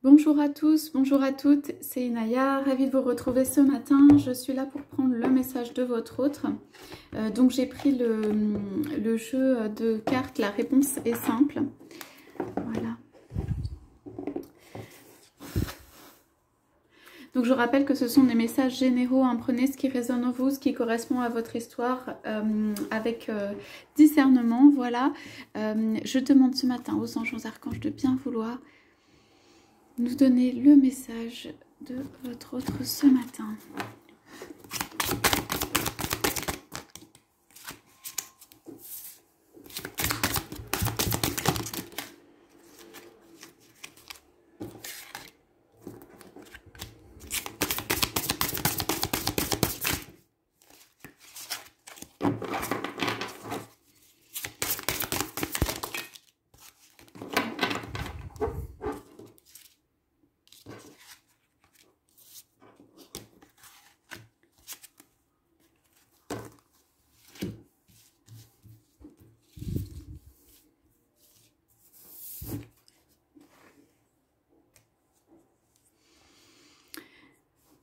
Bonjour à tous, bonjour à toutes, c'est Inaya, ravie de vous retrouver ce matin. Je suis là pour prendre le message de votre autre. Donc j'ai pris le jeu de cartes, la réponse est simple. Voilà. Donc je rappelle que ce sont des messages généraux, hein. Prenez ce qui résonne en vous, ce qui correspond à votre histoire avec discernement. Voilà. Je demande ce matin aux anges, aux archanges de bien vouloir nous donner le message de votre autre ce matin.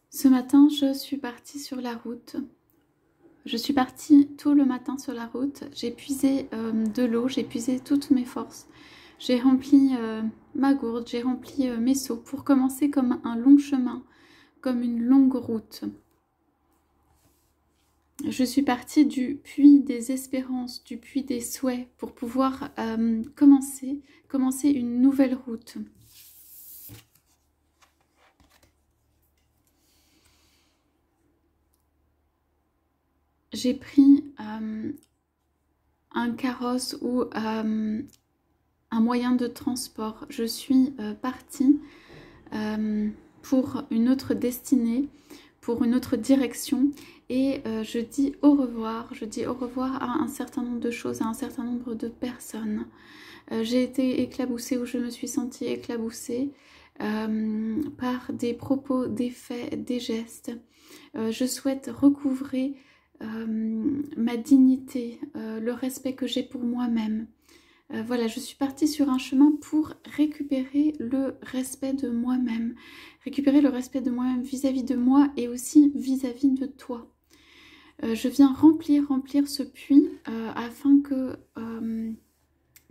Ce matin, je suis partie sur la route. Je suis partie tôt le matin sur la route. J'ai puisé de l'eau, j'ai puisé toutes mes forces. J'ai rempli ma gourde, j'ai rempli mes seaux pour commencer comme un long chemin, comme une longue route. Je suis partie du puits des espérances, du puits des souhaits pour pouvoir commencer une nouvelle route. J'ai pris un carrosse ou un moyen de transport. Je suis partie pour une autre destinée, pour une autre direction et je dis au revoir. Je dis au revoir à un certain nombre de choses, à un certain nombre de personnes. J'ai été éclaboussée ou je me suis sentie éclaboussée par des propos, des faits, des gestes. Je souhaite recouvrer ma dignité, le respect que j'ai pour moi-même. Voilà, je suis partie sur un chemin pour récupérer le respect de moi-même. Récupérer le respect de moi-même vis-à-vis de moi et aussi vis-à-vis de toi. Je viens remplir ce puits afin que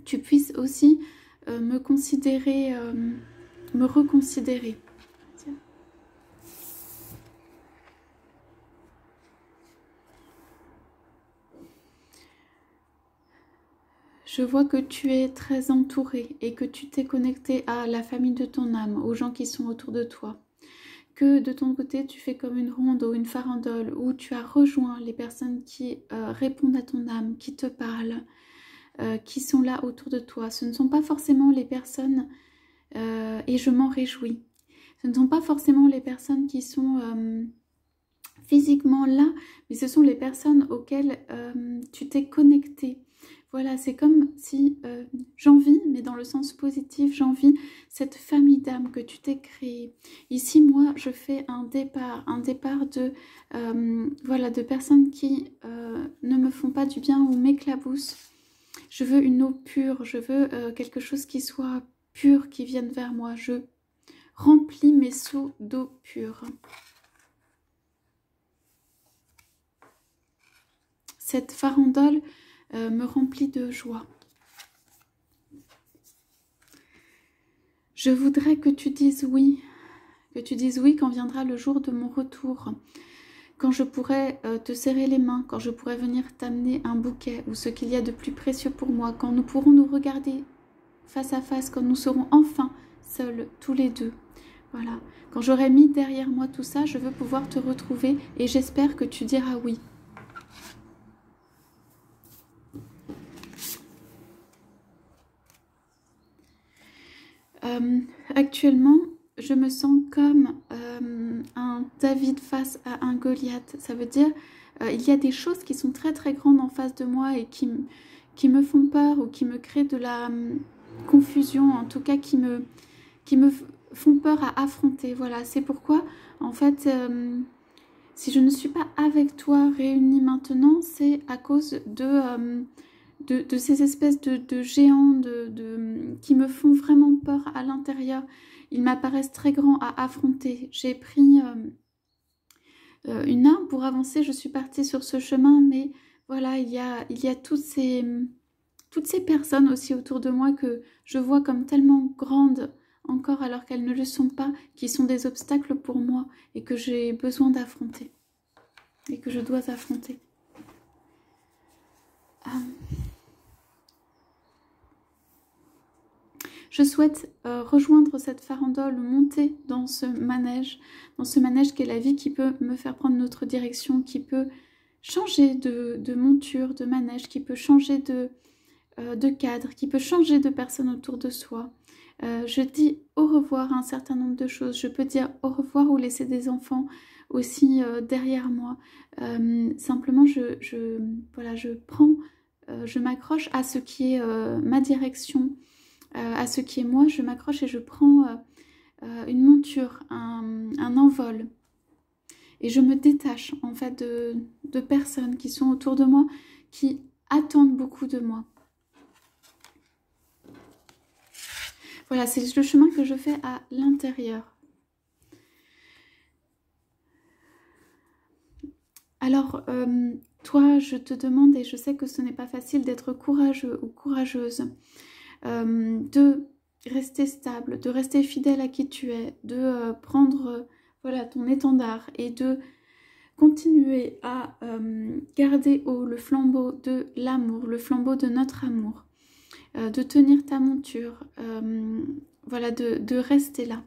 tu puisses aussi me considérer, me reconsidérer. Je vois que tu es très entouré et que tu t'es connecté à la famille de ton âme, aux gens qui sont autour de toi. Que de ton côté, tu fais comme une ronde ou une farandole où tu as rejoint les personnes qui répondent à ton âme, qui te parlent, qui sont là autour de toi. Ce ne sont pas forcément les personnes, et je m'en réjouis, ce ne sont pas forcément les personnes qui sont physiquement là, mais ce sont les personnes auxquelles tu t'es connecté. Voilà, c'est comme si j'envie, mais dans le sens positif, j'envie cette famille d'âmes que tu t'es créée. Ici, moi, je fais un départ de, voilà, de personnes qui ne me font pas du bien ou m'éclaboussent. Je veux une eau pure, je veux quelque chose qui soit pur, qui vienne vers moi. Je remplis mes seaux d'eau pure. Cette farandole me remplit de joie. Je voudrais que tu dises oui quand viendra le jour de mon retour, quand je pourrai te serrer les mains, quand je pourrai venir t'amener un bouquet ou ce qu'il y a de plus précieux pour moi, quand nous pourrons nous regarder face à face, quand nous serons enfin seuls tous les deux. Voilà, quand j'aurai mis derrière moi tout ça, je veux pouvoir te retrouver et j'espère que tu diras oui. Actuellement, je me sens comme un David face à un Goliath. Ça veut dire il y a des choses qui sont très très grandes en face de moi et qui me font peur ou qui me créent de la confusion, en tout cas qui me font peur à affronter. Voilà, c'est pourquoi en fait si je ne suis pas avec toi réunie maintenant, c'est à cause de ces espèces de géants qui me font vraiment peur à l'intérieur. Ils m'apparaissent très grands à affronter. J'ai pris une arme pour avancer, je suis partie sur ce chemin, mais voilà, il y a toutes ces personnes aussi autour de moi que je vois comme tellement grandes encore alors qu'elles ne le sont pas, qui sont des obstacles pour moi et que j'ai besoin d'affronter et que je dois affronter. Je souhaite rejoindre cette farandole, monter dans ce manège qui est la vie, qui peut me faire prendre une autre direction, qui peut changer de monture, de manège, qui peut changer de cadre, qui peut changer de personnes autour de soi. Je dis au revoir à un certain nombre de choses. Je peux dire au revoir ou laisser des enfants aussi derrière moi. Simplement, je m'accroche à ce qui est ma direction, à ce qui est moi. Je m'accroche et je prends une monture, un envol. Et je me détache en fait de personnes qui sont autour de moi, qui attendent beaucoup de moi. Voilà, c'est le chemin que je fais à l'intérieur. Alors, toi, je te demande, et je sais que ce n'est pas facile d'être courageux ou courageuse, de rester stable, de rester fidèle à qui tu es, de prendre voilà, ton étendard et de continuer à garder haut le flambeau de l'amour, le flambeau de notre amour, de tenir ta monture, voilà, de rester là.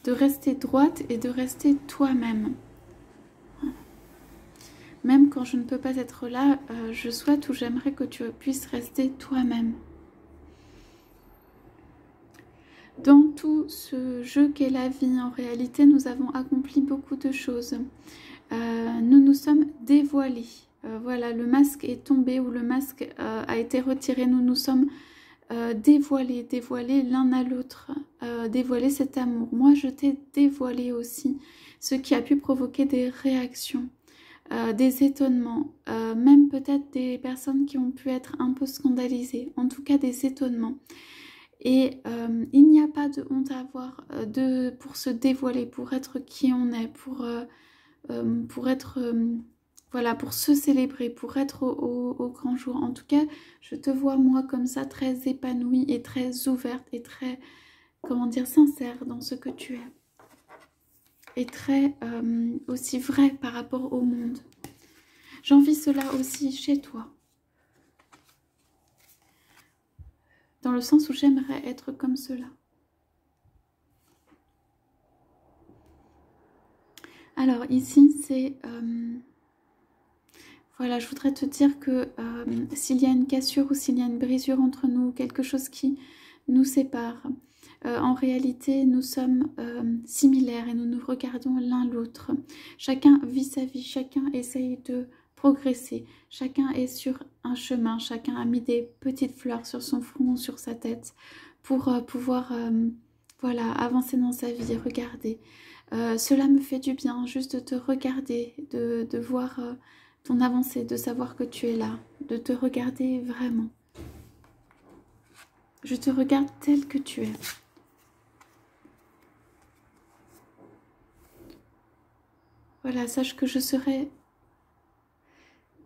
De rester droite et de rester toi-même. Même quand je ne peux pas être là, je souhaite ou j'aimerais que tu puisses rester toi-même. Dans tout ce jeu qu'est la vie, en réalité, nous avons accompli beaucoup de choses. Nous nous sommes dévoilés. Voilà, le masque est tombé ou le masque a été retiré. Nous nous sommes dévoilés l'un à l'autre, dévoiler cet amour. Moi, je t'ai dévoilé aussi, ce qui a pu provoquer des réactions, des étonnements, même peut-être des personnes qui ont pu être un peu scandalisées, en tout cas des étonnements. Et il n'y a pas de honte à avoir pour se dévoiler, pour être qui on est, pour être... voilà, pour se célébrer, pour être au grand jour. En tout cas, je te vois moi comme ça, très épanouie et très ouverte et très, comment dire, sincère dans ce que tu es. Et très aussi vrai par rapport au monde. J'envie cela aussi chez toi. Dans le sens où j'aimerais être comme cela. Alors ici, c'est... voilà, je voudrais te dire que s'il y a une cassure ou s'il y a une brisure entre nous, quelque chose qui nous sépare, en réalité, nous sommes similaires et nous nous regardons l'un l'autre. Chacun vit sa vie, chacun essaye de progresser, chacun est sur un chemin, chacun a mis des petites fleurs sur son front, sur sa tête, pour pouvoir voilà, avancer dans sa vie, regarder. Cela me fait du bien, juste de te regarder, de voir... ton avancée, de savoir que tu es là, de te regarder vraiment. Je te regarde tel que tu es. Voilà, sache que je serai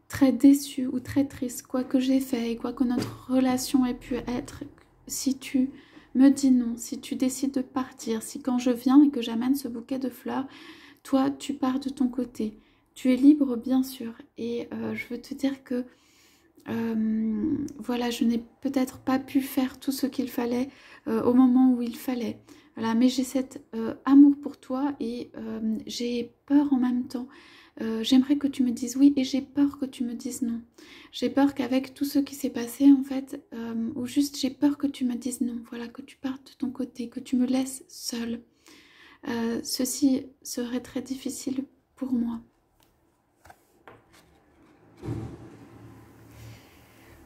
très déçue ou très triste, quoi que j'ai fait et quoi que notre relation ait pu être, si tu me dis non, si tu décides de partir, si quand je viens et que j'amène ce bouquet de fleurs, toi, tu pars de ton côté. Tu es libre, bien sûr, et je veux te dire que voilà, je n'ai peut-être pas pu faire tout ce qu'il fallait au moment où il fallait. Voilà, mais j'ai cet amour pour toi et j'ai peur en même temps. J'aimerais que tu me dises oui et j'ai peur que tu me dises non. J'ai peur qu'avec tout ce qui s'est passé, en fait, ou juste j'ai peur que tu me dises non. Voilà, que tu partes de ton côté, que tu me laisses seule. Ceci serait très difficile pour moi.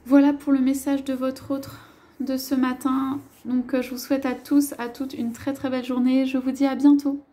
Voilà pour le message de votre autre de ce matin. Donc je vous souhaite à tous, à toutes une très très belle journée. Je vous dis à bientôt.